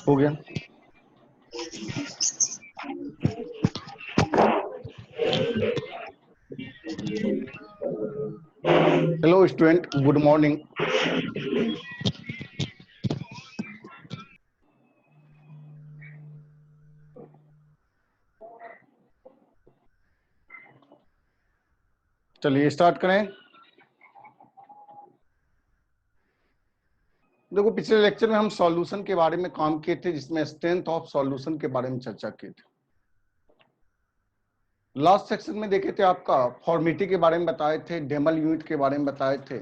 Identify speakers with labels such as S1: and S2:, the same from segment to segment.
S1: हो गया। Hello student, good morning. चलिए स्टार्ट करें। देखो, पिछले लेक्चर में हम सॉल्यूशन के बारे में काम किए थे, जिसमें स्ट्रेंथ ऑफ सॉल्यूशन के बारे में चर्चा की थी। लास्ट सेक्शन में देखे थे आपका फॉर्मेलिटी के बारे में बताए थे, डेमल यूनिट के बारे में बताए थे,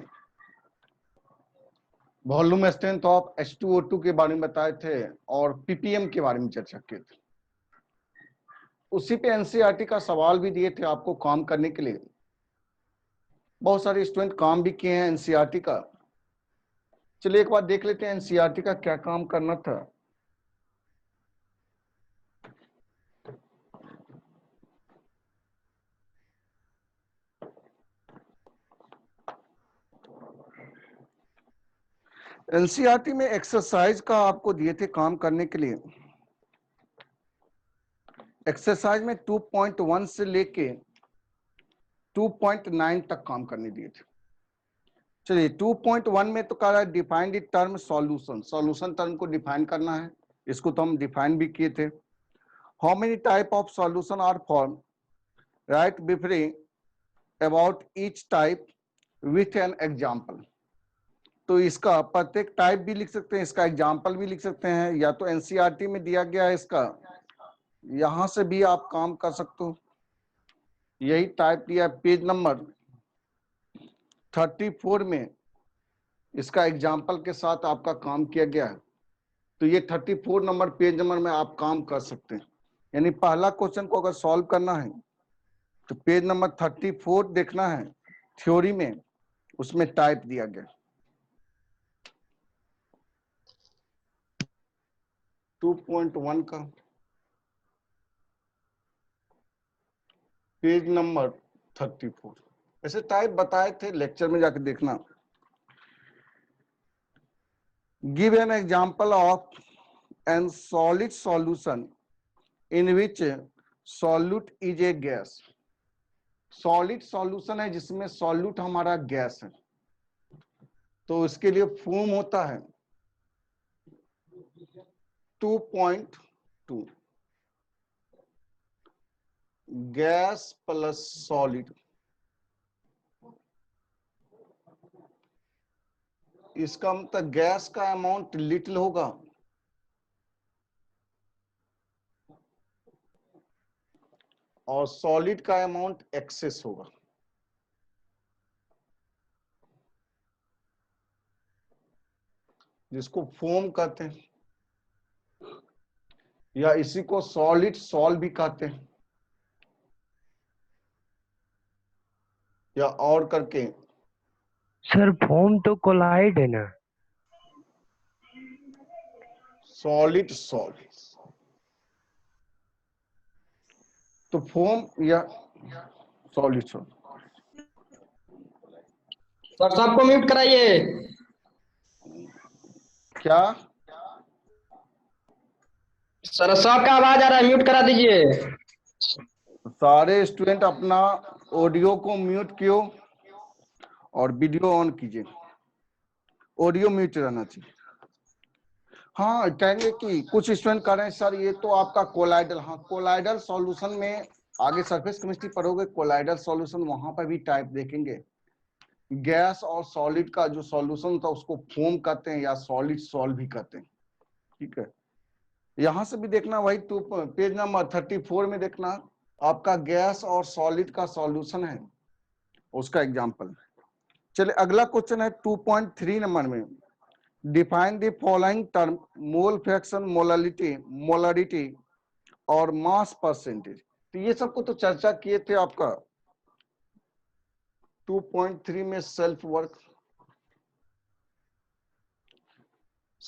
S1: वॉल्यूम स्ट्रेंथ ऑफ H2O2 के बारे में बताए थे और पीपीएम के बारे में चर्चा किए थे। उसी पे एनसीईआरटी का सवाल भी दिए थे आपको काम करने के लिए। बहुत सारे स्टूडेंट काम भी किए हैं एनसीईआरटी का। चलिए एक बार देख लेते हैं एनसीईआरटी का क्या काम करना था। एनसीईआरटी में एक्सरसाइज का आपको दिए थे काम करने के लिए। एक्सरसाइज में 2.1 से लेके 2.9 तक काम करने दिए थे। चलिए 2.1 में तो कह रहा है define the term solution. Solution term को डिफाइन करना है, इसको तो हम डिफाइन भी किए थे। How many type of solution are form, write brief about each type with an example. तो इसका प्रत्येक टाइप भी लिख सकते हैं, इसका एग्जाम्पल भी लिख सकते हैं, या तो एनसीईआरटी में दिया गया है इसका, यहां से भी आप काम कर सकते हो। यही टाइप दिया पेज नंबर 34 में, इसका एग्जाम्पल के साथ आपका काम किया गया है। तो ये 34 नंबर पेज नंबर में आप काम कर सकते हैं। यानी पहला क्वेश्चन को अगर सॉल्व करना है तो पेज नंबर 34 देखना है थ्योरी में, उसमें टाइप दिया गया 2.1 का पेज नंबर 34। ऐसे टाइप बताए थे, लेक्चर में जाकर देखना। Give an example of an solid solution in which solute is a gas. Solid solution है जिसमें सॉल्यूट हमारा गैस है, तो इसके लिए फॉर्म होता है 2.2 गैस प्लस सॉलिड। इसका मतलब गैस का अमाउंट लिटिल होगा और सॉलिड का अमाउंट एक्सेस होगा। जिसको फोम कहते हैं, या इसी को सॉलिड सॉल भी कहते हैं, या और करके
S2: सर फोम तो कोलाइड है ना।
S1: Solid sol. तो फोम या सॉलिड सॉल।
S3: सर सबको म्यूट कराइए।
S1: क्या
S3: सर सबका आवाज आ रहा है, म्यूट करा दीजिए।
S1: सारे स्टूडेंट अपना ऑडियो को म्यूट कियो और वीडियो ऑन कीजिए। ऑडियो म्यूट रहना चाहिए। हाँ, कहेंगे कि कुछ स्टूडेंट कह रहे हैं सर ये तो आपका कोलाइडल। हाँ, कोलाइडल सॉल्यूशन में आगे सरफेस केमिस्ट्री पढ़ोगे, कोलाइडल सॉल्यूशन वहां पर भी टाइप देखेंगे। गैस और सॉलिड का जो सॉल्यूशन था उसको फोम कहते हैं या सॉलिड सॉल भी कहते हैं। ठीक है, यहां से भी देखना वही पेज नंबर 34 में देखना, आपका गैस और सॉलिड का सॉल्यूशन है, उसका एग्जांपल। चलिए अगला क्वेश्चन है 2.3 नंबर में। Define the following term mole fraction, molarity और मास परसेंटेज। तो ये सबको तो चर्चा किए थे आपका 2.3 में। सेल्फ वर्क,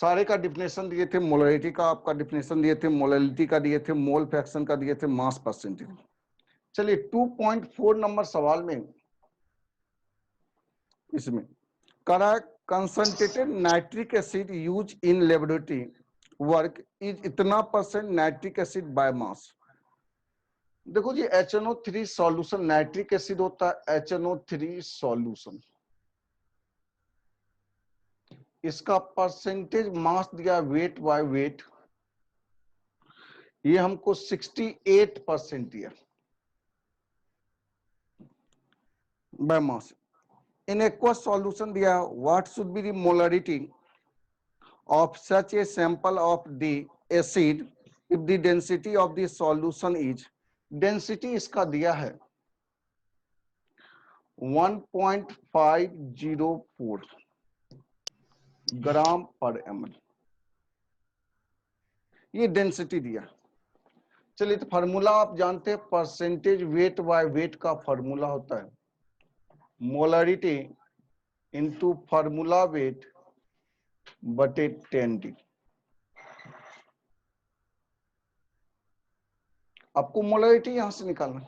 S1: सारे का डिफिनेशन दिए थे, मोलरिटी का आपका डिफिनेशन दिए थे, मोलरिटी का दिए थे, मोल फ्रैक्शन का दिए थे, मास परसेंटेज। चलिए 2.4 नंबर सवाल में इसमें करा concentrated nitric acid use in laboratory work is इतना % नाइट्रिक एसिड बाय मास। देखो जी HNO3 सॉल्यूशन नाइट्रिक एसिड होता है, HNO3 सॉल्यूशन, इसका परसेंटेज मास दिया वेट बाय वेट, ये हमको 68% दिया by mass. In aqueous solution दिया what should be the molarity of such a sample of the acid if the density of the solution is, density इसका दिया है 1.504 ग्राम पर ml, ये डेंसिटी दिया। चलिए तो फार्मूला आप जानते हैं, परसेंटेज वेट बाय वेट का फार्मूला होता है मोलरिटी इंटू फार्मूला वेट बटे 10D। आपको मोलरिटी यहां से निकालना है,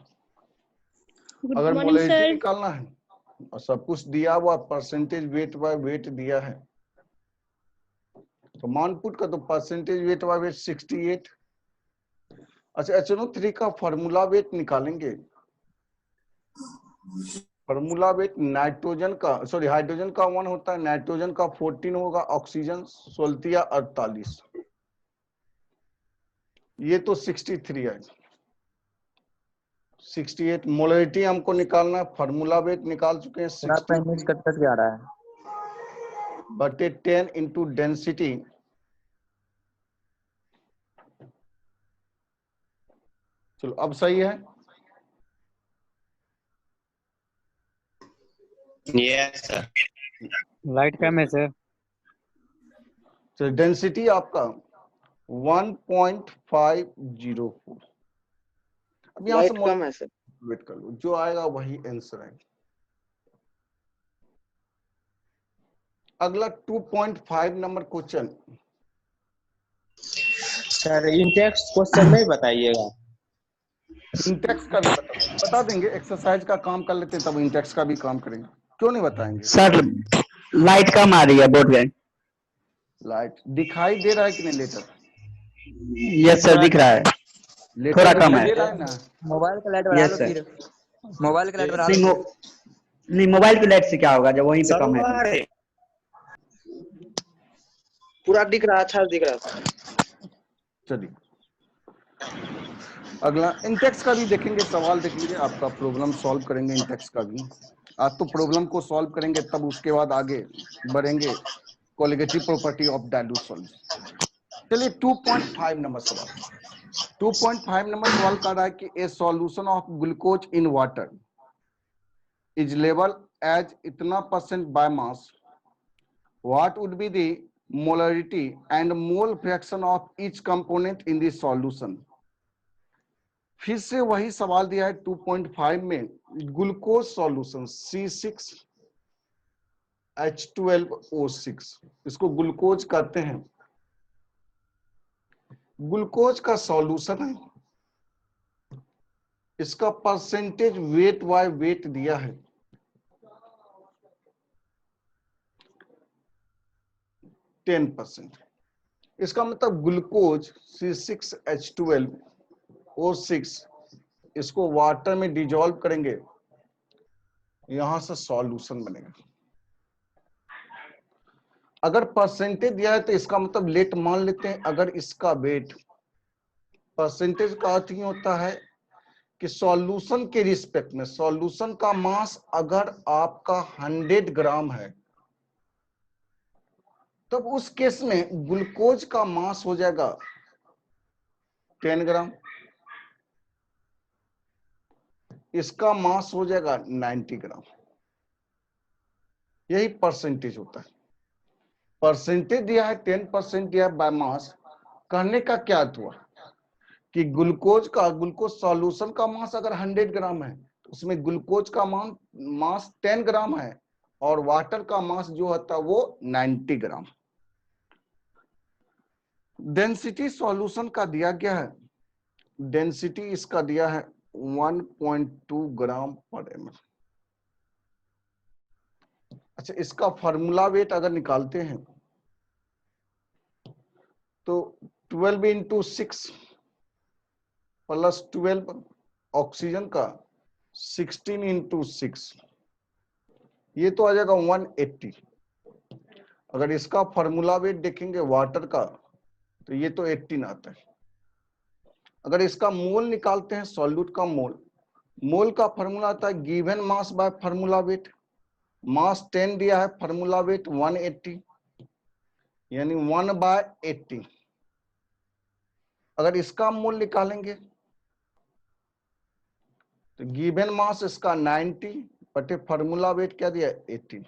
S1: अगर मोलरिटी निकालना है और सब कुछ दिया हुआ परसेंटेज वेट बाय वेट दिया है तो मान पुट का, तो परसेंटेज वेट बाय वेट 68। अच्छा HNO3 का फार्मूला वेट निकालेंगे, फार्मूला वेट नाइट्रोजन का, सॉरी हाइड्रोजन का 1 होता है, नाइट्रोजन का 14 होगा, ऑक्सीजन 16 या 48, ये तो 63 है। 68 मोलरिटी हमको निकालना है, फार्मूला वेट निकाल चुके हैं 60
S4: कट आ रहा है
S1: बटे 10 इंटू डेंसिटी, चलो अब सही है।
S5: Yes sir.
S4: लाइट कम है सर।
S1: तो डेंसिटी आपका 1.504। अब यहां से
S3: कम है सर।
S1: वेट कर लो, जो आएगा वही आंसर है। अगला 2.5 number question.
S5: Sir Intex question नहीं बताइएगा।
S1: इंटेक्स का भी बता देंगे, एक्सरसाइज का काम कर लेते हैं तब इंटेक्स का भी काम करेंगे, क्यों नहीं बताएंगे।
S4: सर लाइट कम आ रही है बोर्ड में।
S1: लाइट दिखाई दे रहा है कि नहीं लेटर?
S4: यस सर दिख रहा है,
S1: लेटर
S4: थोड़ा कम
S1: दिखाई
S4: है।
S1: दे रहा है ना?
S6: मोबाइल का लाइट बढ़ा लो फिर। मोबाइल का लाइट बढ़ा लो।
S4: नहीं मोबाइल की लाइट से क्या होगा जब वहीं पे कम है।
S3: पूरा दिख रहा है, अच्छा दिख रहा है।
S1: चलिए अगला इंटेक्स का भी देखेंगे, सवाल देख लीजिए, आपका प्रॉब्लम सॉल्व करेंगे इंटेक्स का भी। आज तो प्रॉब्लम को सॉल्व करेंगे तब उसके बाद आगे बढ़ेंगे colligative property of dilute solution. चलिए 2.5 नंबर सवाल। 2.5 नंबर सवाल कह रहा है कि a solution of glucose in water is लेवल एज इतना % by mass, what would be the molarity and mole fraction of each component in the solution. फिर से वही सवाल दिया है 2.5 में, ग्लूकोज सॉल्यूशन C6H12O6, इसको ग्लूकोज कहते हैं। ग्लूकोज का सॉल्यूशन है, इसका परसेंटेज वेट बाय वेट दिया है 10%। इसका मतलब ग्लूकोज C6H12O6 इसको वाटर में डिजोल्व करेंगे, यहां से सॉल्यूशन बनेगा। अगर परसेंटेज दिया है तो इसका मतलब लेट मान लेते हैं, अगर इसका वेट, परसेंटेज का अर्थ ये होता है कि सॉल्यूशन के रिस्पेक्ट में, सॉल्यूशन का मास अगर आपका 100 ग्राम है तब उस केस में ग्लूकोज का मास हो जाएगा 10 ग्राम, इसका मास हो जाएगा 90 ग्राम। यही परसेंटेज होता है। परसेंटेज दिया है 10% दिया है बाय मास, कहने का क्या अर्थ हुआ कि ग्लूकोज सॉल्यूशन का मास अगर 100 ग्राम है तो उसमें ग्लूकोज का मास 10 ग्राम है और वाटर का मास जो होता है वो 90 ग्राम। डेंसिटी सॉल्यूशन का दिया गया है, डेंसिटी इसका दिया है 1.2 ग्राम पर ml। अच्छा, इसका फार्मूला वेट अगर निकालते हैं तो 12 इंटू 6 प्लस 12 ऑक्सीजन का 16 इंटू 6, ये तो आ जाएगा 180। अगर इसका फार्मूला वेट देखेंगे वाटर का तो ये तो 18 आता है। अगर इसका मोल निकालते हैं, सॉल्यूट का मोल, मोल का फार्मूला आता है given mass by formula weight. Mass 10 दिया है, फार्मूला वेट 180, यानी 1/80। अगर इसका मोल निकालेंगे तो गिवन मास इसका 90 बटे फार्मूला वेट क्या दिया है 18,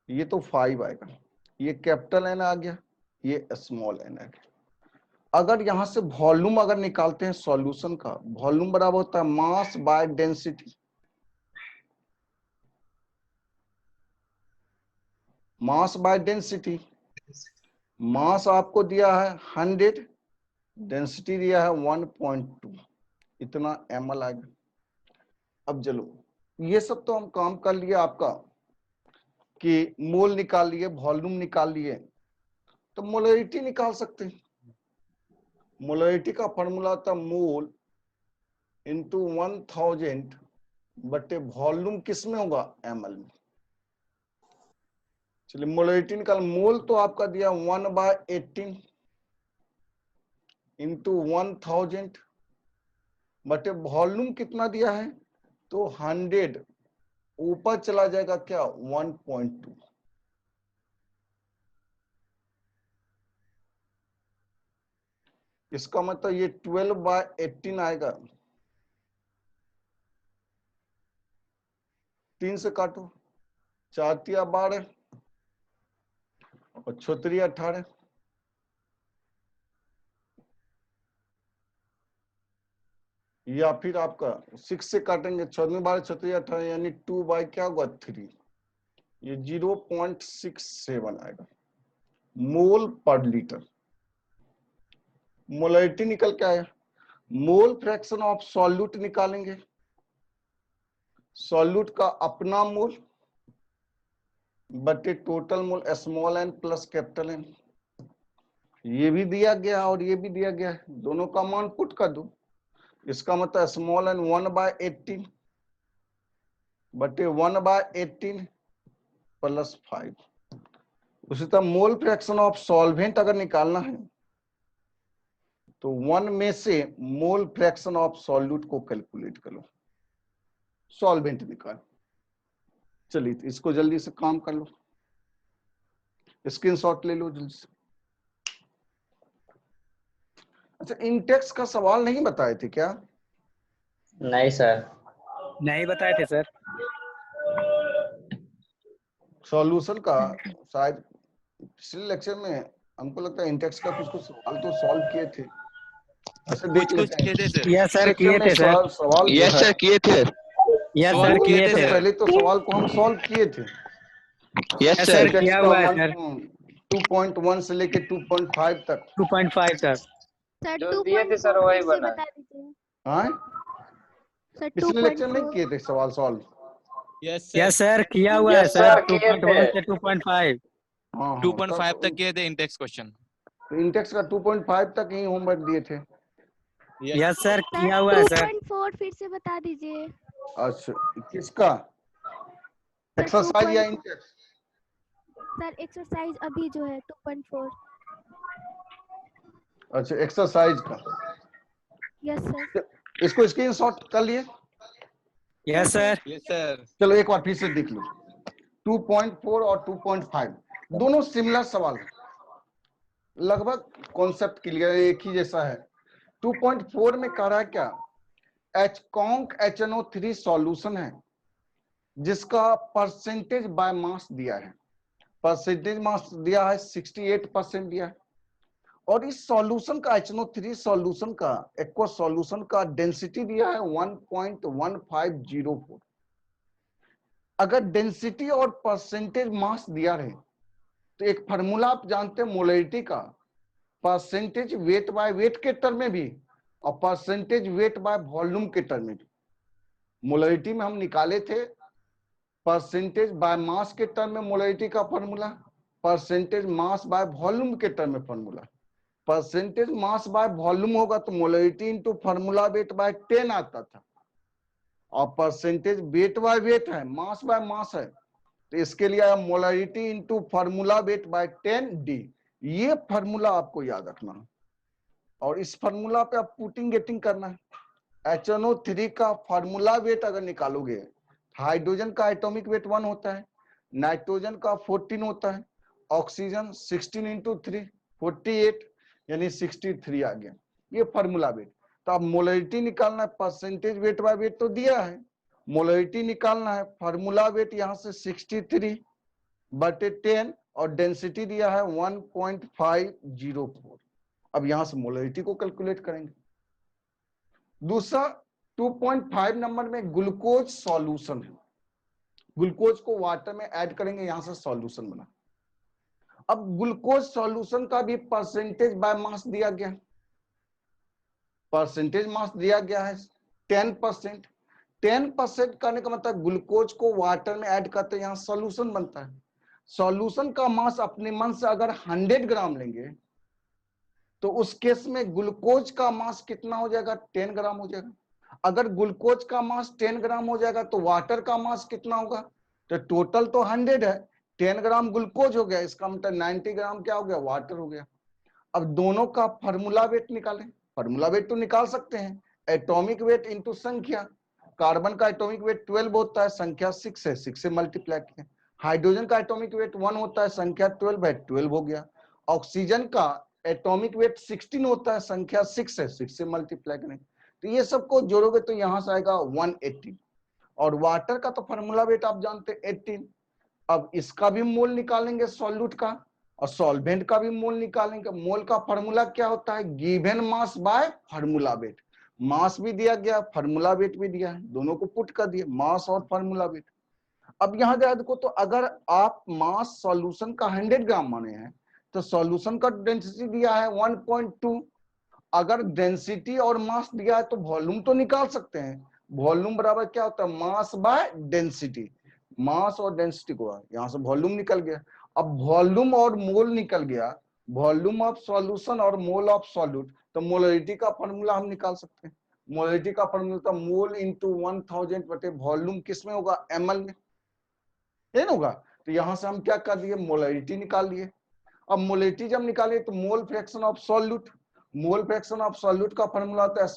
S1: ये तो 5 आएगा। ये कैपिटल एन आ गया, ये स्मॉल एन आ गया। अगर यहां से वॉल्यूम अगर निकालते हैं सॉल्यूशन का, वॉल्यूम बराबर होता है mass by density. Mass by density, mass आपको दिया है 100, डेंसिटी दिया है 1.2, इतना ml आएगा। अब चलो, ये सब तो हम काम कर लिए आपका कि मोल निकाल लिए, वॉल्यूम निकाल लिए, तो मोलरिटी निकाल सकते हैं। मोलरिटी का फॉर्मूला था मोल इंटू 1000 बटे वॉल्यूम किस में होगा ml में। चलिए मोलरिटी निकाल, मोल तो आपका दिया 1/18 इंटू 1000 बटे वॉल्यूम कितना दिया है तो 100, ऊपर चला जाएगा क्या 1.2। इसका मतलब ये 12/18 आएगा। 3 से काटो, 4 तिया 12 और 6 तिया 18, या फिर आपका 6 से काटेंगे, 6 में 12 6 तिया 18, यानी 2 बाई क्या होगा 3, ये 0.67 आएगा मोल पर लीटर। मोलरिटी निकल के आया। मोल फ्रैक्शन ऑफ सॉल्यूट निकालेंगे, सॉल्यूट का अपना मोल बटे total mole small N plus capital N. ये भी दिया गया और ये भी दिया गया है, दोनों का मान पुट कर दो। इसका मतलब स्मॉल एन 1/18 बटे 1/18 प्लस 5। उसी तरह मोल फ्रैक्शन ऑफ सॉल्वेंट अगर निकालना है तो 1 में से मोल फ्रैक्शन ऑफ सॉल्यूट को कैलकुलेट करो, सॉल्वेंट निकाल। चलिए तो इसको जल्दी से काम कर लो, स्क्रीनशॉट ले लो जल्दी से। अच्छा, इंटेक्स का सवाल नहीं बताए थे क्या?
S5: नहीं सर।
S6: नहीं बताए थे सर।
S1: सॉल्यूशन का शायद पिछले लेक्चर में हमको लगता है इंटेक्स का कुछ सवाल तो सॉल्व किए थे। अच्छा देख
S7: कुछ
S1: लेते
S7: किए थे सर।
S6: यस सर,
S1: लेक्चर
S6: किए
S1: में
S6: थे सर।
S1: सवाल जो
S7: यस
S1: है,
S7: सर किए थे।
S6: यस
S7: सवाल
S6: सर,
S7: किए
S6: किए
S7: थे
S6: थे।
S7: सर।
S1: पहले तो सवाल को हम सॉल्व किए थे।
S7: Yes
S6: yes
S7: sir.
S6: Sir,
S1: Intex
S6: किया
S1: का
S6: हुआ है सर।
S1: 2.1 से लेके 2.5 तक।
S6: 2.5 तक।
S8: सर
S5: जो दिए थे सर
S8: 2.4
S5: वही
S8: फिर से
S5: बना।
S8: बता दीजिए
S1: हाँ,
S8: सर।
S1: पिछले लेक्चर नहीं
S8: 2.4
S1: किए थे सवाल सॉल्व?
S7: यस
S6: यस सर, किया हुआ है
S5: यस
S6: सर।
S5: सर, किए
S6: 2.1
S5: थे।
S6: से 2.5।
S1: हाँ हाँ
S7: 2.5 तक किए थे इंटेक्स क्वेश्चन।
S1: इंटेक्स का 2.5 तक ही होमवर्क दिए थे।
S6: यस सर,
S8: सर
S6: किया हुआ है सर।
S8: 2.4 फिर से बता दीजिए।
S1: अच्छा, किसका
S8: सर
S1: एक्सरसाइज या
S8: 2.4
S1: इंटेक्स?
S8: सर एक्सरसाइज अभी जो है 2.4।
S1: अच्छा, एक्सरसाइज का।
S8: Yes sir.
S1: इसको स्क्रीनशॉट कर लिए?
S6: Yes sir.
S7: Yes sir.
S1: चलो एक बार फिर से देख लो। 2.4 और 2.5 दोनों सिमिलर सवाल है, लगभग कॉन्सेप्ट क्लियर, एक ही जैसा है। 2.4 में कह रहा है क्या, एचकॉन्क HNO3 सॉल्यूशन है जिसका परसेंटेज बाय मास दिया है, परसेंटेज मास दिया है 68% दिया है, और इस सॉल्यूशन का HNO3 सॉल्यूशन का एक्वा सॉल्यूशन का डेंसिटी दिया है 1.1504। अगर डेंसिटी और परसेंटेज मास दिया रहे तो एक फार्मूला आप जानते हैं मोलरिटी का, परसेंटेज वेट बाय वेट के टर्म में भी और परसेंटेज वेट बाय वॉल्यूम के टर्म में भी। मोलरिटी में हम निकाले थे परसेंटेज बाय मास के टर्म में मोलरिटी का formula, percentage mass by volume के टर्म में formula. Percentage mass by volume होगा तो molarity into formula weight by 10 आता था, और परसेंटेज वेट बाय वेट है, मास बाय मास है, तो इसके लिए आया molarity into formula weight by 10 D. ये फॉर्मूला आपको याद रखना है और इस फॉर्मूला पे आप पुटिंग गेटिंग करना है। HNO3 का फॉर्मूला वेट अगर निकालोगे, हाइड्रोजन का एटॉमिक वेट 1 होता है, नाइट्रोजन का 14 होता है, ऑक्सीजन 16 इंटू 3 48 यानी 63 आ गया, ये फॉर्मूला वेट। तो अब मोलरिटी निकालना है, परसेंटेज वेट बाय वेट तो दिया है, मोलरिटी निकालना है, फॉर्मूला वेट यहाँ से 63 बटे 10 और डेंसिटी दिया है 1.504। अब यहां से मोलरिटी को कैलकुलेट करेंगे। दूसरा 2.5 नंबर में ग्लूकोज सॉल्यूशन है, ग्लूकोज को वाटर में ऐड करेंगे, यहां से सॉल्यूशन बना। अब ग्लूकोज सॉल्यूशन का भी परसेंटेज बाय मास दिया गया, परसेंटेज मास दिया गया है 10%। 10% करने का मतलब ग्लूकोज को वाटर में ऐड करते हैं, यहां सॉल्यूशन बनता है। सॉल्यूशन का मास अपने मन से अगर 100 ग्राम लेंगे तो उस केस में ग्लूकोज का मास कितना हो जाएगा, 10 ग्राम हो जाएगा। अगर ग्लूकोज का मास 10 ग्राम हो जाएगा तो वाटर का मास कितना होगा, तो टोटल तो 100 है, 10 ग्राम ग्लूकोज हो गया, इसका मतलब 90 ग्राम क्या हो गया, वाटर हो गया। अब दोनों का फॉर्मूला वेट निकालें, फॉर्मूला वेट तो निकाल सकते हैं, एटॉमिक वेट इंटू संख्या। कार्बन का एटॉमिक वेट 12 होता है, संख्या 6 है, 6 से मल्टीप्लाई किया। हाइड्रोजन का एटॉमिक वेट 1 होता है, संख्या 12 है, 12 हो गया। ऑक्सीजन का एटॉमिक वेट 16 होता है, संख्या 6 है, 6 से मल्टीप्लाई करें, तो ये सबको जोड़ोगे तो यहां से आएगा 180। और वाटर का तो फॉर्मूला वेट आप जानते हैं 18। अब इसका भी मोल निकालेंगे सॉल्यूट का, और सॉल्वेंट का भी मोल निकालेंगे। मोल का फॉर्मूला क्या होता है, given mass by formula weight. Mass भी दिया गया, फॉर्मूला वेट भी दिया है, दोनों को पुट कर दिए, मास और फॉर्मूला वेट। अब यहां देखो तो अगर आप मास सॉल्यूशन का 100 ग्राम माने हैं तो सॉल्यूशन का डेंसिटी दिया है 1.2। अगर डेंसिटी और मास दिया है तो वॉल्यूम तो निकाल सकते हैं। वॉल्यूम बराबर क्या होता है, मास बाय डेंसिटी। मास और डेंसिटी को यहां से वॉल्यूम निकल गया। अब वॉल्यूम और मोल निकल गया, वॉल्यूम ऑफ सॉल्यूशन और मोल ऑफ सॉल्यूट, तो मोलरिटी का फॉर्मूला हम निकाल सकते हैं। मोलरिटी का फॉर्मूला मोल इंटू 1000 बटे वॉल्यूम किस में होगा, ml में, ये ना होगा। तो यहां से हम क्या कर दिए, मोलरिटी निकाल लिए। अब मोलरिटी जब निकालिए तो mole fraction of solute, mole fraction of solute का फॉर्मूला होता है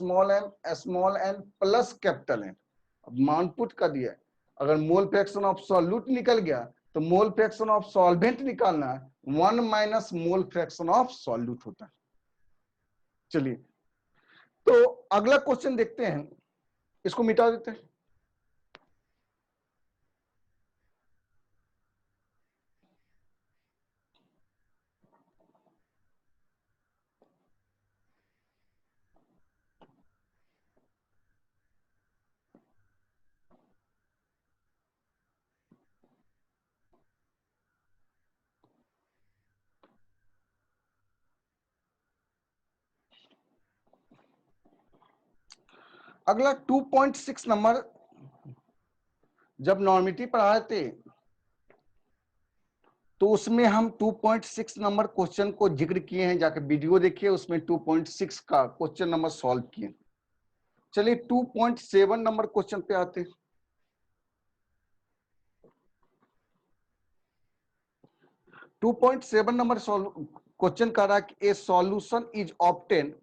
S1: small N plus capital N. अब मान पुट कर दिया, अगर मोल फ्रैक्शन ऑफ सॉल्यूट निकल गया तो मोल फ्रैक्शन ऑफ सॉल्वेंट निकालना है, 1 minus mole fraction of solute होता है। चलिए तो अगला क्वेश्चन देखते हैं, इसको मिटा देते हैं। अगला 2.6 नंबर, जब नॉर्मिटी पढ़ाए थे तो उसमें हम 2.6 नंबर क्वेश्चन को जिक्र किए हैं, जाके वीडियो देखिए, उसमें 2.6 का क्वेश्चन नंबर सॉल्व किए। चलिए 2.7 नंबर क्वेश्चन पे आते हैं। 2.7 नंबर क्वेश्चन कह रहा है कि a solution is obtain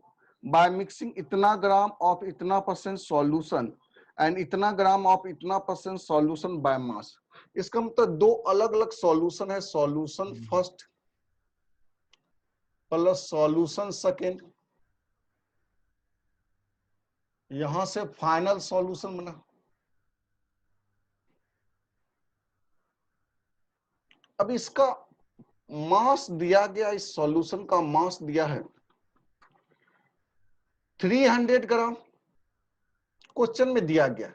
S1: by mixing इतना ग्राम ऑफ इतना परसेंट सॉल्यूशन एंड इतना ग्राम ऑफ इतना परसेंट सॉल्यूशन बाय मास। इसका मतलब दो अलग अलग सॉल्यूशन है, solution first plus solution second, यहां से फाइनल सॉल्यूशन बना। अब इसका मास दिया गया, इस सॉल्यूशन का मास दिया है 300 ग्राम, क्वेश्चन में दिया गया,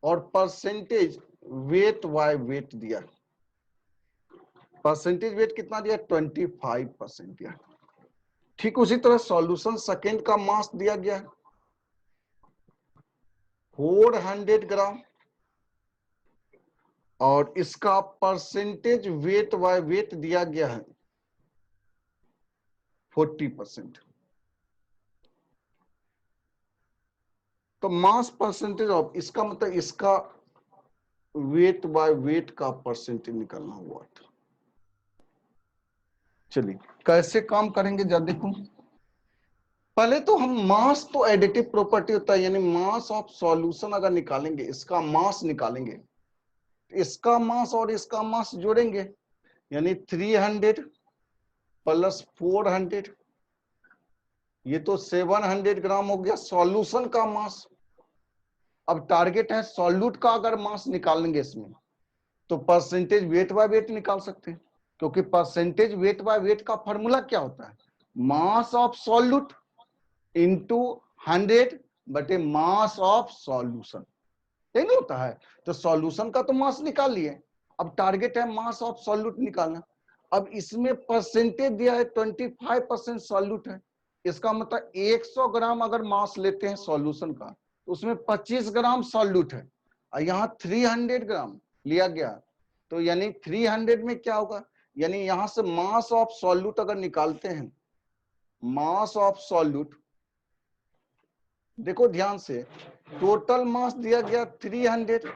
S1: और परसेंटेज वेट बाय वेट दिया। परसेंटेज वेट कितना दिया? 25% दिया। ठीक उसी तरह सॉल्यूशन सेकेंड का मास दिया गया है 400 ग्राम और इसका परसेंटेज वेट बाय वेट दिया गया है 40%। तो मास परसेंटेज ऑफ, इसका मतलब इसका वेट बाय वेट का परसेंटेज निकालना हुआ था। चलिए कैसे काम करेंगे जरा देखो। पहले तो हम मास, तो एडिटिव प्रॉपर्टी होता है, यानी मास ऑफ सॉल्यूशन अगर निकालेंगे, इसका मास निकालेंगे, इसका मास और इसका मास जोड़ेंगे, यानी 300 प्लस 400, ये तो 700 ग्राम हो गया सॉल्यूशन का मास। अब टारगेट है सॉल्यूट का अगर मास निकालेंगे इसमें, तो परसेंटेज वेट बाय वेट निकाल सकते हैं, क्योंकि परसेंटेज वेट बाय वेट का फॉर्मूला क्या होता है? मास ऑफ सॉल्यूट इंटू 100 बटे मास ऑफ सॉल्यूशन, यही नहीं होता है? तो सॉल्यूशन का तो मास निकाल लिए, अब टारगेट है मास ऑफ सॉल्यूट निकालना। अब इसमें परसेंटेज दिया है 25% सॉल्यूट है, इसका मतलब 100 ग्राम अगर मास लेते हैं सॉल्यूशन का, तो उसमें 25 ग्राम सॉल्यूट है, और यहाँ 300 ग्राम लिया गया, तो यानी 300 में क्या होगा? यानी यहां से मास ऑफ सॉल्यूट अगर निकालते हैं, मास ऑफ सॉल्यूट, देखो ध्यान से, टोटल मास दिया गया 300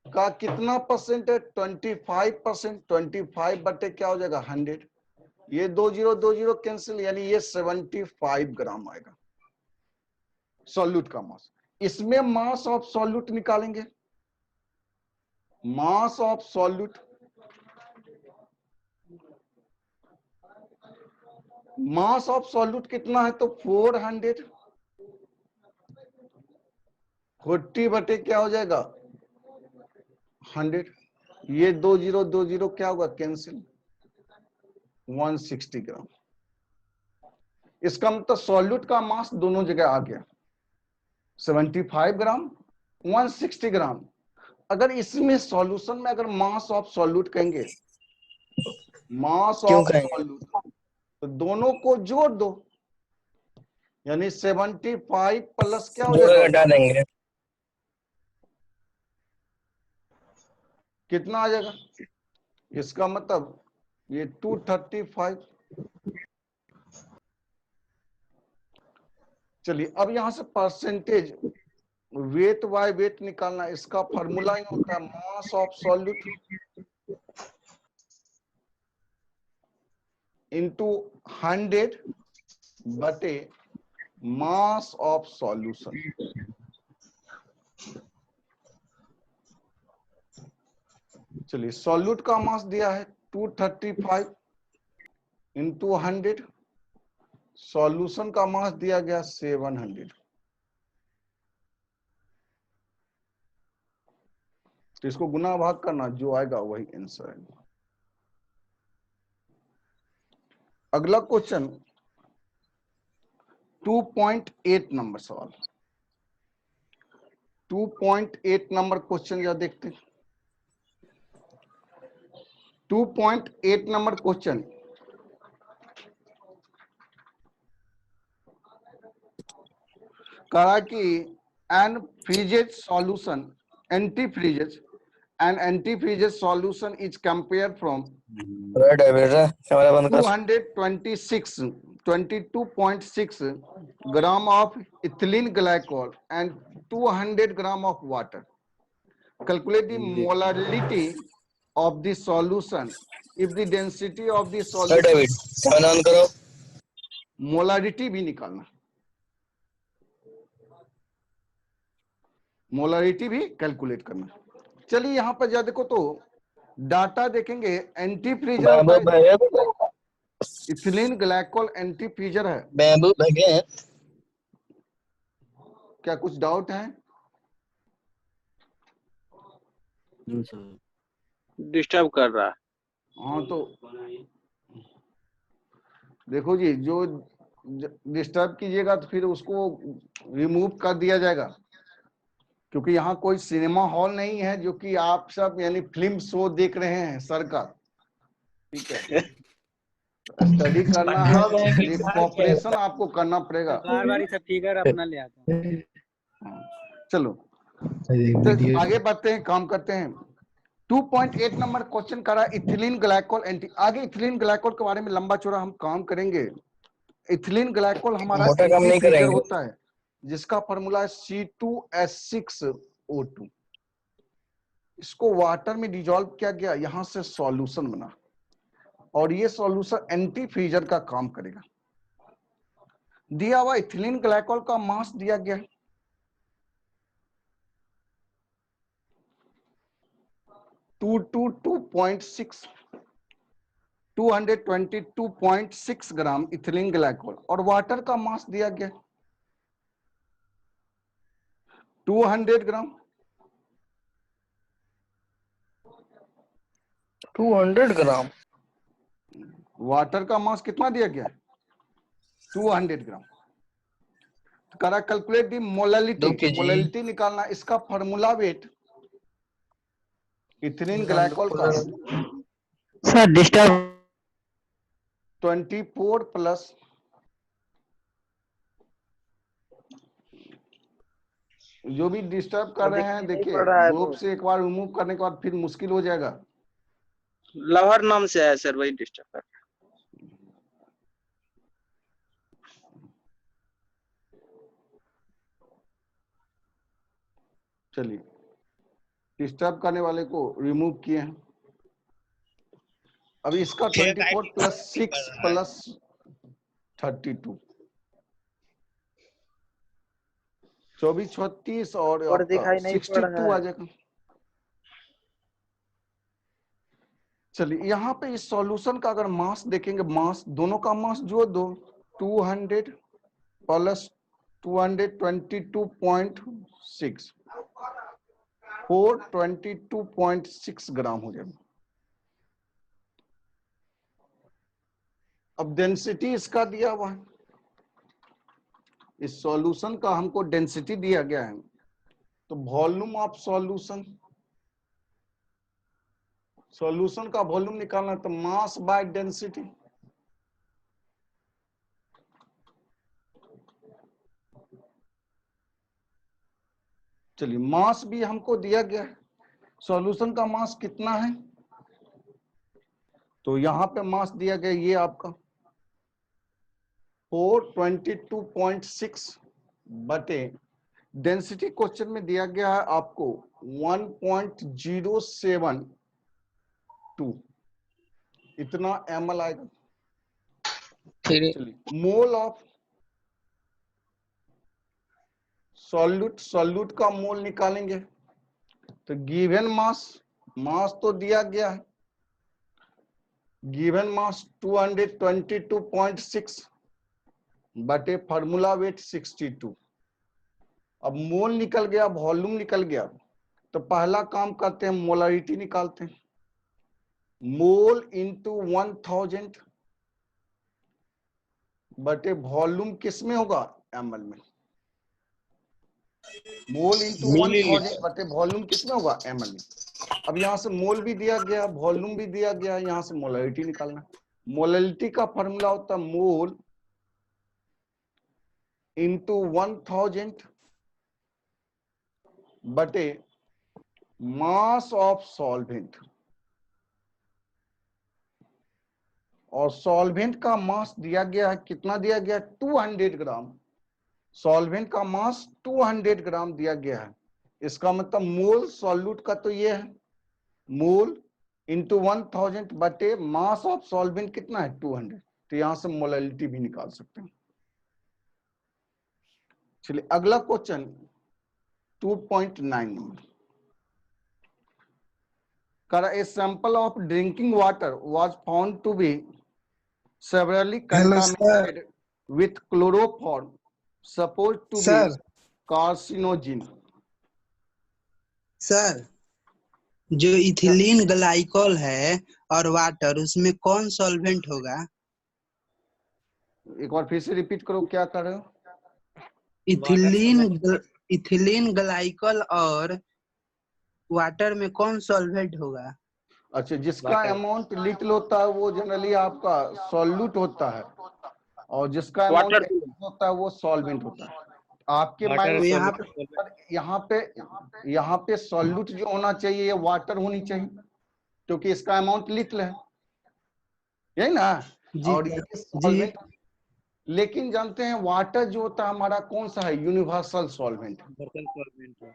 S1: का कितना परसेंट है? 25%। 25 बटे क्या हो जाएगा? 100। ये 20 कैंसिल, यानी ये 75 ग्राम आएगा सॉल्यूट का मास। इसमें मास ऑफ सॉल्यूट निकालेंगे, mass of solute, mass of solute कितना है? तो 400, 40 बटे क्या हो जाएगा? 100। ये 20 क्या होगा? कैंसिल, 160 ग्राम। इसका मतलब सॉल्यूट का मास दोनों जगह आ गया, 75 ग्राम, 160 ग्राम। अगर इसमें सॉल्यूशन में अगर मास ऑफ सॉल्यूट कहेंगे, मास
S6: क्यों
S1: ऑफ
S6: कहेंगे?
S1: सॉल्यूट, तो दोनों को जोड़ दो, यानी 75 प्लस क्या हो
S6: जोड़ के
S1: जाएगा?
S6: हटा देंगे।
S1: कितना आ जाएगा? इसका मतलब ये 235। चलिए अब यहां से परसेंटेज वेट बाय वेट निकालना, इसका फॉर्मूला ही होता है मास ऑफ सॉल्यूट इंटू 100 बटे मास ऑफ सॉल्यूशन। चलिए सॉल्यूट का मास दिया है 235 इंटू 100, सॉल्यूशन का मास दिया गया 700, तो इसको गुना भाग करना, जो आएगा वही आंसर है। अगला क्वेश्चन 2.8 नंबर सवाल, 2.8 नंबर क्वेश्चन या देखते हैं। 2.8 नंबर क्वेश्चन, कहा कि an freezes solution, antifreezes, an anti-freeze solution is compared from
S6: camera बंद कर।
S1: 22.6 gram of ethylene glycol and 200 gram of water. Calculate the molarity of the solution if the density of the solution,
S6: David camera on करो।
S1: Molarity भी निकालना, molarity भी calculate करना। चलिए यहां पर जा देखो, तो डाटा देखेंगे, एंटी फ्रीजर होता है, इथिलीन ग्लाइकोल एंटी फ्रीजर है।
S6: बैम्बू भगे।
S1: क्या कुछ डाउट है?
S3: डिस्टर्ब कर रहा है।
S1: हाँ तो देखो जी, जो डिस्टर्ब कीजिएगा तो फिर उसको रिमूव कर दिया जाएगा, क्योंकि यहाँ कोई सिनेमा हॉल नहीं है जो कि आप सब यानी फिल्म शो देख रहे हैं सर का। ठीक है, स्टडी करना है, ये कॉपरेशन आपको करना पड़ेगा।
S3: बार बार सब फिगर अपना ले आता है।
S1: हाँ, चलो तो आगे बढ़ते हैं, काम करते हैं। 2.8 नंबर क्वेश्चन करा इथिलीन ग्लाइकोल एंटी। आगे इथिलीन ग्लाइकोल के बारे में लंबा चौड़ा हम काम करेंगे। इथिलीन ग्लाइकोल हमारा एंटीफ्रीजर होता है जिसका फॉर्मूला है C2H6O2। इसको वाटर में डिजोल्व किया गया, यहां से सॉल्यूशन बना और ये सॉल्यूशन एंटीफ्रीजर का काम करेगा। दिया हुआ इथिलीन ग्लाइकोल का मास दिया गया है 222.6 ग्राम इथिलीन ग्लाइकोल और वाटर का मास दिया गया 200 ग्राम।
S6: 200 ग्राम।
S1: वाटर का मास कितना दिया गया है 200 ग्राम। तो करा calculate the
S6: 2
S1: molality.
S6: kg।
S1: Molality निकालना, इसका फार्मूला वेट इथिलीन ग्लाइकोल का
S4: सर डिस्टर्ब
S1: 24 प्लस जो भी डिस्टर्ब कर रहे हैं, देखिए ग्रुप से एक बार रिमूव करने के बाद फिर मुश्किल हो जाएगा।
S3: लहर नाम से है सर, वही डिस्टर्ब कर।
S1: चलिए डिस्टर्ब करने वाले को रिमूव किए हैं। अभी इसका 24 प्लस 6 प्लस 32 24 36 और आपका 62 आ जाएगा। चलिए यहाँ पे इस सॉल्यूशन का अगर मास देखेंगे, मास दोनों का मास जो दो 200 प्लस 222.6 422.6 ग्राम हो जाएगा। अब डेंसिटी इसका दिया हुआ है, इस सॉल्यूशन का हमको डेंसिटी दिया गया है, तो वॉल्यूम ऑफ सॉल्यूशन, सॉल्यूशन का वॉल्यूम निकालना है तो मास बाय डेंसिटी। चलिए मास भी हमको दिया गया है, सॉल्यूशन का मास कितना है तो यहां पे मास दिया गया ये आपका 422.6 बटे डेंसिटी क्वेश्चन में दिया गया है आपको 1.072 इतना ml आएगा। चलिए मोल ऑफ सॉल्यूट, सॉल्यूट का मोल निकालेंगे तो गिवन मास, मास तो दिया गया है, गिवन मास 222.6 बटे फार्मूला वेट 62। अब मोल निकल गया, वॉल्यूम निकल गया, तो पहला काम करते हैं मोलारिटी निकालते हैं। मोल इंटू 1000 बटे वॉल्यूम किस में होगा ml में। मोल इंटू 1000 बटे वॉल्यूम किस में होगा ml में। अब यहां से मोल भी दिया गया, वॉल्यूम भी दिया गया, यहां से मोलारिटी निकालना। मोलारिटी का फॉर्मूला होता है मोल इंटू 1000 बटे मास ऑफ सॉल्वेंट, और सॉल्वेंट का मास दिया गया है, कितना दिया गया 200 ग्राम। सॉल्वेंट का मास 200 ग्राम दिया गया है, इसका मतलब मोल सॉल्यूट का तो ये है मोल इंटू 1000 बटे मास ऑफ सॉल्वेंट कितना है 200, तो यहां से मोलैलिटी भी निकाल सकते हैं। चलिए अगला क्वेश्चन 2.9 नंबर करा a sample of drinking water was found to be severely contaminated with chloroform supposed to be carcinogen।
S9: Sir जो इथिलीन ग्लाइकोल है और वाटर, उसमें कौन सॉल्वेंट होगा?
S1: एक बार फिर से रिपीट करो, क्या कर रहे हो?
S9: इथिलीन ग्लाइकोल और वाटर में कौन सॉल्वेंट होगा?
S1: अच्छा, जिसका अमाउंट लिटिल होता है वो जनरली आपका सॉल्यूट होता है, और जिसका अमाउंट
S3: वाटर
S1: होता है वो सॉल्वेंट होता है। आपके माइंड
S9: तो
S1: में
S9: यहाँ
S1: यहाँ पे सॉल्यूट जो होना चाहिए ये वाटर होनी चाहिए, क्योंकि इसका अमाउंट लिटिल है, यही ना।
S9: जी
S1: और
S9: सर,
S1: ये
S9: जी
S1: सॉल्वेंट, लेकिन जानते हैं वाटर जो होता है हमारा कौन सा है, यूनिवर्सल सॉल्वेंट।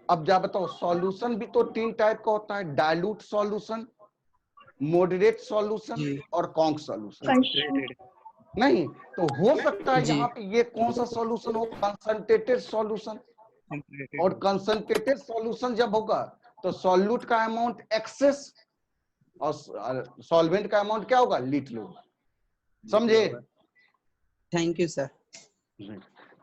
S1: अब क्या बताओ, सॉल्यूशन भी तो 3 टाइप का होता है, डाइल्यूट सॉल्यूशन, मॉडरेट सॉल्यूशन
S9: जी
S1: और कॉन्क सॉल्यूशन। नहीं तो हो सकता है
S9: जी
S1: यहाँ पे ये कौन सा सॉल्यूशन हो, कंसंट्रेटेड सॉल्यूशन। और कंसंट्रेटेड सॉल्यूशन जब होगा तो सॉल्यूट का अमाउंट एक्सेस और सॉल्वेंट का अमाउंट क्या होगा, लिटिल होगा। समझे?
S9: Thank you sir.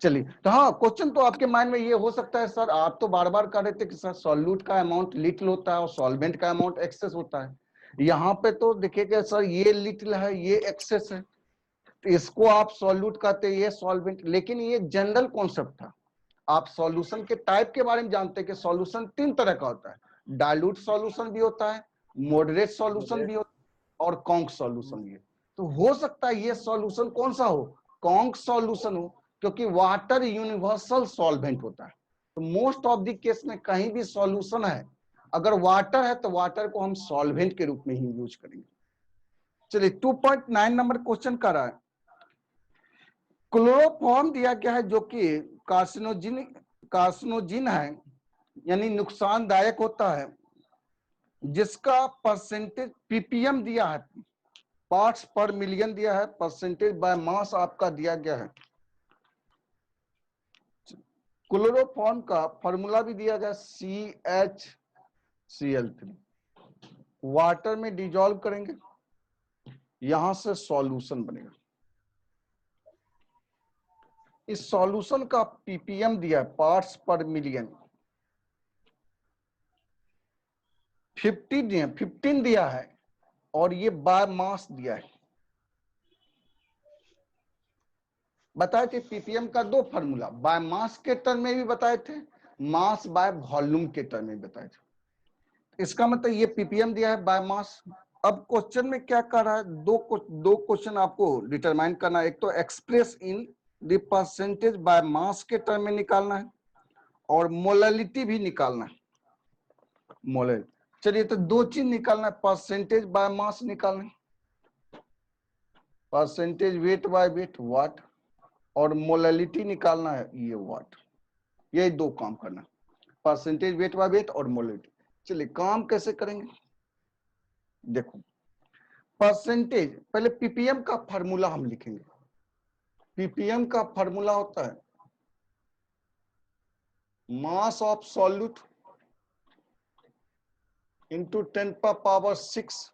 S1: चलिए, तो हाँ, क्वेश्चन तो आपके माइंड में ये हो सकता है सर, आप तो बार बार कह रहे थे कि सर सॉल्यूट का अमाउंट लिटिल होता है और सॉल्वेंट का अमाउंट एक्सेस होता है। यहाँ पे तो देखिएगा सर, ये लिटिल है, ये एक्सेस है, तो इसको आप सॉल्यूट कहते हैं, ये सॉल्वेंट। लेकिन ये जनरल कॉन्सेप्ट था। आप सॉल्यूशन के टाइप के बारे में जानते हैं कि सॉल्यूशन 3 तरह का होता है, डाइल्यूट सॉल्यूशन भी होता है, मॉडरेट सॉल्यूशन भी होता है और कॉन्क सॉल्यूशन भी। तो हो सकता है ये सॉल्यूशन कौन सा हो, कॉन्क सॉल्यूशन हो, क्योंकि वाटर यूनिवर्सल सॉल्वेंट होता है। तो मोस्ट ऑफ द केस में कहीं भी सॉल्यूशन है, अगर वाटर है तो वाटर को हम सॉल्वेंट के रूप में ही यूज करेंगे। चलिए 2.9 नंबर क्वेश्चन कर रहा है, क्लोरोफॉर्म दिया गया है जो कि कार्सिनोजिन है, यानी नुकसानदायक होता है, जिसका परसेंटेज पीपीएम दिया है, पार्ट्स पर मिलियन दिया है, परसेंटेज बाय मास आपका दिया गया है। क्लोरोफॉर्म का फॉर्मूला भी दिया गया CHCl3, वाटर में डिजॉल्व करेंगे, यहां से सॉल्यूशन बनेगा। इस सॉल्यूशन का पीपीएम दिया है, पार्ट्स पर मिलियन, 15 दिया है, और ये बाय मास दिया है। बताए थे पीपीएम का 2 फार्मूला, बाय मास के टर्म में भी बताए थे, मास बाय वॉल्यूम के टर्म में बताए थे। इसका मतलब ये पीपीएम दिया है बाय मास। अब क्वेश्चन में क्या कर रहा है, दो क्वेश्चन आपको डिटरमाइन करना है। एक तो express in the percentage by mass के टर्म में निकालना है, और मोलैलिटी भी निकालना है, मोलैलिटी। चलिए, तो 2 चीज निकालना है, परसेंटेज बाय मास निकालना है, परसेंटेज वेट बाय वेट वाट, और मोलैलिटी निकालना है, ये वाट। ये 2 काम करना है, परसेंटेज वेट बाय वेट और मोलैलिटी। चलिए काम कैसे करेंगे, देखो परसेंटेज, पहले पीपीएम का फार्मूला हम लिखेंगे। पीपीएम का फार्मूला होता है mass of solute into 10⁻⁶।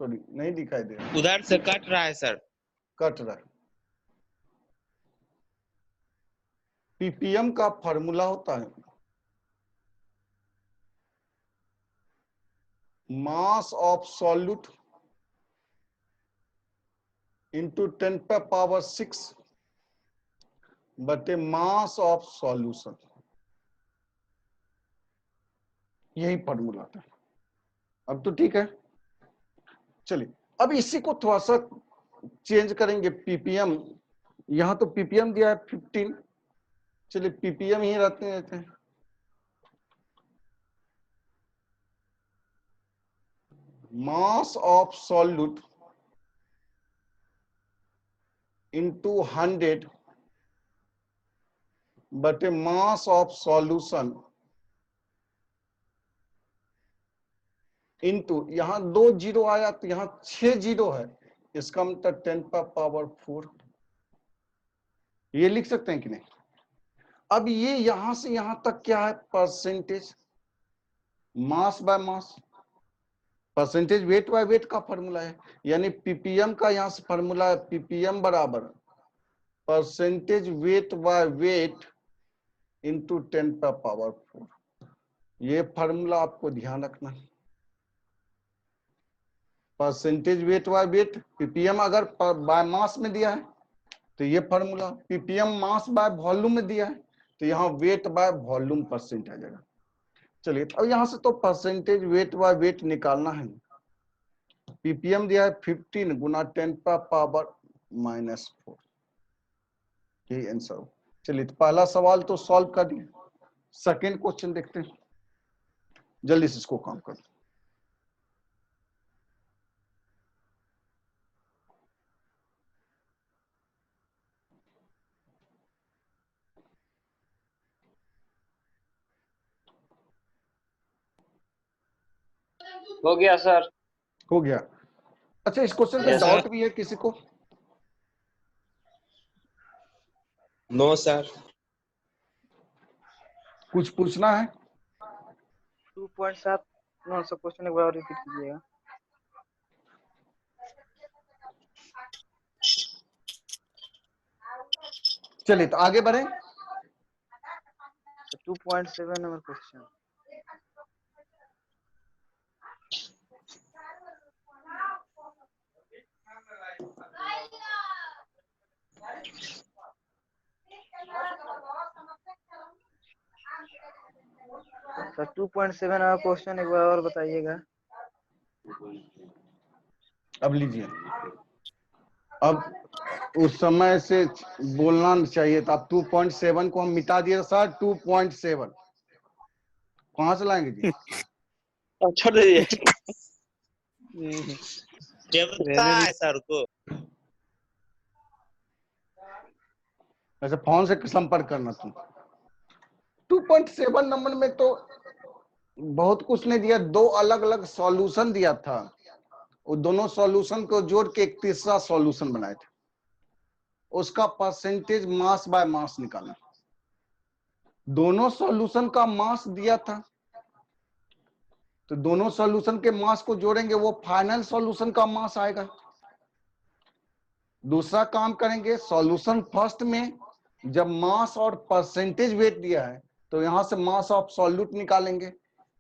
S1: Sorry, नहीं दिखाई दे रहा,
S3: उधर से कट रहा है सर।
S1: कट रहा है। पीपीएम का फार्मूला होता है मास ऑफ सॉल्यूट इंटू 10⁻⁶ बटे मास ऑफ सॉल्यूशन, यही फार्मूला था। अब तो ठीक है। चलिए, अब इसी को थोड़ा सा चेंज करेंगे। पीपीएम, यहां तो पीपीएम दिया है 15, चलिए पीपीएम ही रहते हैं। मास ऑफ सॉल्यूट इंटू 100 बटे मास ऑफ सॉल्यूशन इंटू, यहां 2 जीरो आया तो यहां 6 जीरो है, इसका मतलब 10⁻⁴। ये लिख सकते हैं कि नहीं? अब ये यहां से यहां तक क्या है, percentage mass by mass, percentage weight by weight का फॉर्मूला है, यानी पीपीएम का यहां से फॉर्मूला है, पीपीएम बराबर percentage weight by weight into 10⁻⁴। ये फॉर्मूला आपको ध्यान रखना है। Percentage weight by weight, ppm अगर बाय मास में दिया है तो ये formula, ppm mass by volume में दिया है तो यहाँ वेट बाय वॉल्यूम परसेंट आ जाएगा। चलिए अब यहाँ से तो परसेंटेज वेट बाय वेट निकालना है। पीपीएम दिया है 15 गुना 10⁻⁻⁴, यही आंसर। चलिए तो पहला सवाल तो सॉल्व कर दिए। सेकेंड क्वेश्चन देखते हैं, जल्दी से इसको काम कर।
S5: हो गया सर।
S1: हो गया। अच्छा इस क्वेश्चन पे
S5: Yes, sir.
S1: डाउट भी है किसी को?
S3: No sir.
S1: कुछ पूछना है?
S6: 2.7 कौन सा क्वेश्चन एक बार रिपीट कीजिएगा।
S1: चलिए तो आगे बढ़े।
S6: 2.7 number question. Sir 2.7 number question एक बार और बताइएगा।
S1: अब लीजिए, अब उस समय से बोलना चाहिए था। 2.7 को हम मिटा दिए सर। 2.7 कहां से लाएंगे जी?
S3: छोड़ दीजिए। क्या पता है सर को?
S1: ऐसे फोन से संपर्क करना तुम। 2.7 नंबर में तो बहुत कुछ नहीं दिया, दो अलग अलग सॉल्यूशन दिया था। वो दोनों सॉल्यूशन को जोड़ के एक तीसरा सॉल्यूशन बनाए थे। उसका परसेंटेज मास बाय मास निकालना। दोनों सॉल्यूशन का मास दिया था, तो दोनों सॉल्यूशन के मास को जोड़ेंगे, वो फाइनल सॉल्यूशन का मास आएगा। दूसरा काम करेंगे, सॉल्यूशन फर्स्ट में जब मास और परसेंटेज वेट दिया है तो यहां से मास ऑफ सॉल्यूट निकालेंगे।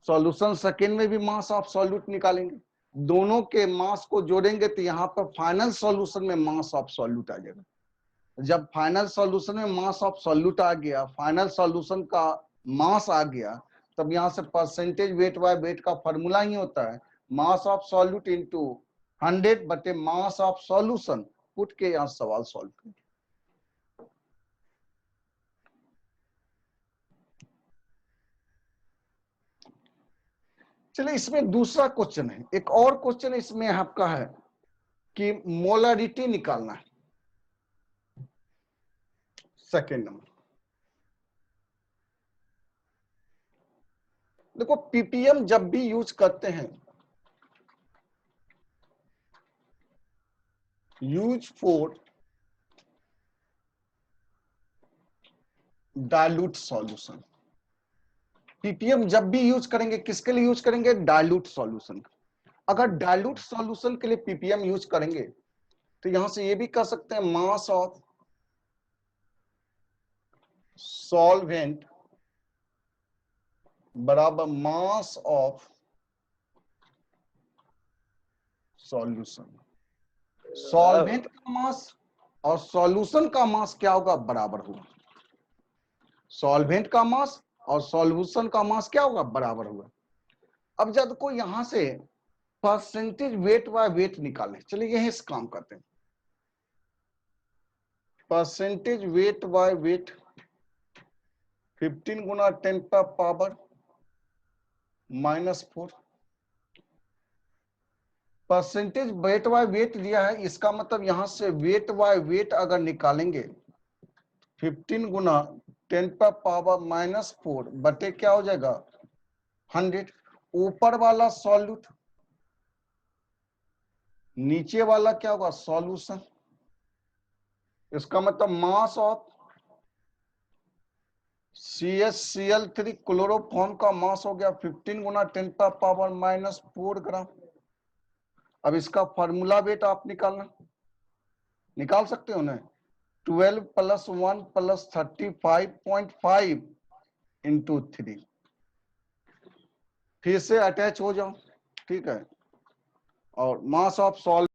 S1: सॉल्यूशन सेकेंड में भी मास ऑफ सॉल्यूट निकालेंगे। दोनों के मास को जोड़ेंगे तो यहाँ पर फाइनल सॉल्यूशन में मास ऑफ सॉल्यूट आ जाएगा। जब फाइनल सॉल्यूशन में मास ऑफ सॉल्यूट आ गया, फाइनल सॉल्यूशन का मास आ गया, तब यहाँ से परसेंटेज वेट बाय वेट का फॉर्मूला ही होता है मास ऑफ सॉल्यूट इनटू 100 बटे मास ऑफ सॉल्यूशन। पुट के यहाँ सवाल सॉल्व करें। चलिए इसमें दूसरा क्वेश्चन है, एक और क्वेश्चन इसमें आपका है कि मोलरिटी निकालना है। सेकेंड नंबर देखो, पीपीएम जब भी यूज करते हैं, use for dilute solution. Ppm जब भी यूज करेंगे किसके लिए यूज करेंगे? Dilute solution. अगर डाइल्यूट सॉल्यूशन के लिए पीपीएम यूज करेंगे तो यहां से ये भी कह सकते हैं मास ऑफ सॉल्वेंट बराबर मास ऑफ सॉल्यूशन। सॉल्वेंट का मास और सॉल्यूशन का मास क्या होगा? बराबर होगा। सॉल्वेंट का मास और सॉल्यूशन का मास क्या होगा? बराबर होगा। अब जब को यहां से परसेंटेज वेट बाय वेट निकालने, चलिए यही से काम करते हैं। Percentage weight by weight 15 Guna 10⁻⁻⁴। Percentage weight by weight दिया है, इसका मतलब यहां से वेट बाय वेट अगर निकालेंगे 15 गुना 10⁻⁻⁴ बटे क्या हो जाएगा? 100। ऊपर वाला सॉल्यूट, नीचे वाला क्या होगा? सॉल्यूशन। इसका मतलब मास ऑफ CaCl3 क्लोरोफॉर्म का मास हो गया 15 गुना 10⁻⁻⁴ ग्राम। अब इसका फॉर्मूला वेट आप निकाल सकते हो ना? 12 + 1 + 35.5 × 3। फिर से अटैच हो जाओ, ठीक है। और मास ऑफ सॉल्व